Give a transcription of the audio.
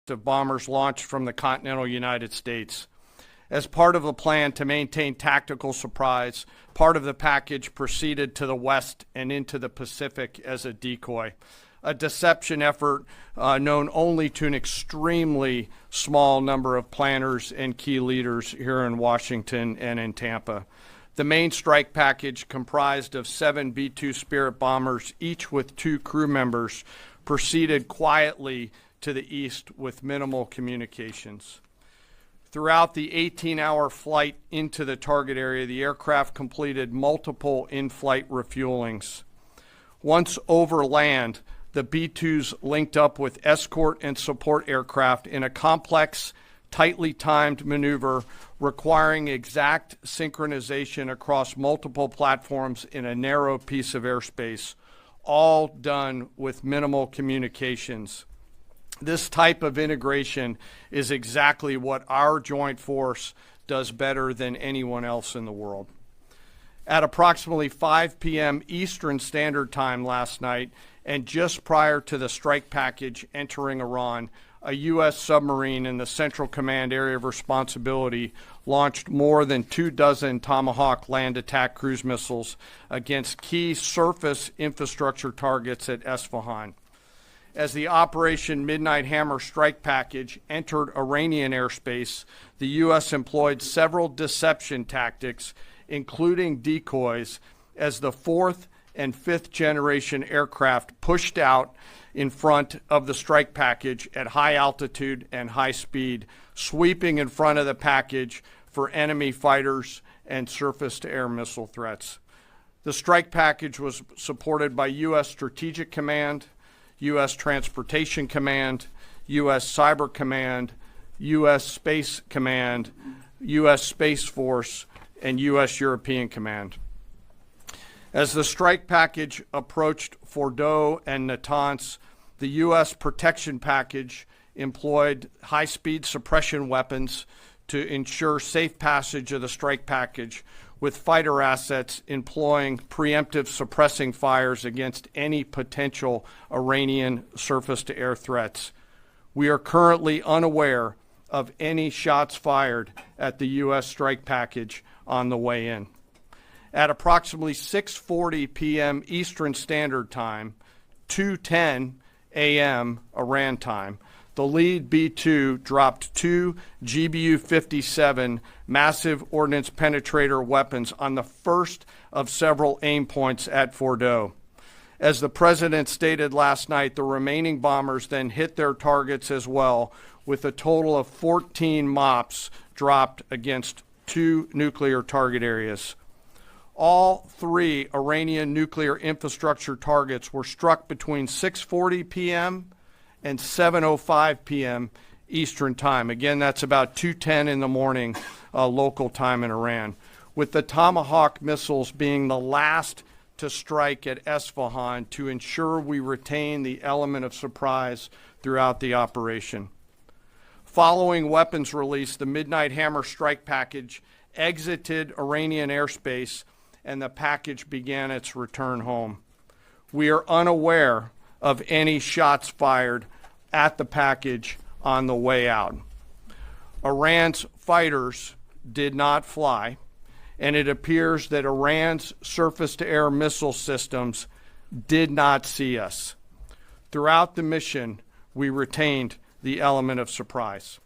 list of bombers launched from the continental United States. As part of the plan to maintain tactical surprise, part of the package proceeded to the west and into the Pacific as a decoy, a deception effort known only to an extremely small number of planners and key leaders here in Washington and in Tampa. The main strike package, comprised of 7 B-2 Spirit bombers, each with 2 crew members, proceeded quietly to the east with minimal communications. Throughout the 18-hour flight into the target area, the aircraft completed multiple in-flight refuelings. Once over land, the B-2s linked up with escort and support aircraft in a complex, tightly timed maneuver requiring exact synchronization across multiple platforms in a narrow piece of airspace, all done with minimal communications. This type of integration is exactly what our joint force does better than anyone else in the world. At approximately 5 p.m. Eastern Standard Time last night, and just prior to the strike package entering Iran, a U.S. submarine in the Central Command Area of Responsibility launched more than 24 Tomahawk land attack cruise missiles against key surface infrastructure targets at Esfahan. As the Operation Midnight Hammer strike package entered Iranian airspace, the U.S. employed several deception tactics, including decoys, as the 4th and 5th generation aircraft pushed out in front of the strike package at high altitude and high speed, sweeping in front of the package for enemy fighters and surface-to-air missile threats. The strike package was supported by U.S. Strategic Command, U.S. Transportation Command, U.S. Cyber Command, U.S. Space Command, U.S. Space Force, and U.S. European Command. As the strike package approached Fordo and Natanz, the U.S. protection package employed high-speed suppression weapons to ensure safe passage of the strike package, with fighter assets employing preemptive suppressing fires against any potential Iranian surface-to-air threats. We are currently unaware of any shots fired at the U.S. strike package on the way in. At approximately 6:40 p.m. Eastern Standard Time, 2:10 a.m. Iran time, the lead B-2 dropped 2 GBU-57 massive ordnance penetrator weapons on the first of several aim points at Fordo. As the president stated last night, the remaining bombers then hit their targets as well, with a total of 14 MOPs dropped against 2 nuclear target areas. All 3 Iranian nuclear infrastructure targets were struck between 6:40 p.m. and 7:05 p.m. Eastern Time. Again, that's about 2:10 in the morning local time in Iran, with the Tomahawk missiles being the last to strike at Esfahan to ensure we retain the element of surprise throughout the operation. Following weapons release, the Midnight Hammer strike package exited Iranian airspace and the package began its return home. We are unaware of any shots fired at the package on the way out. Iran's fighters did not fly, and it appears that Iran's surface-to-air missile systems did not see us. Throughout the mission, we retained the element of surprise.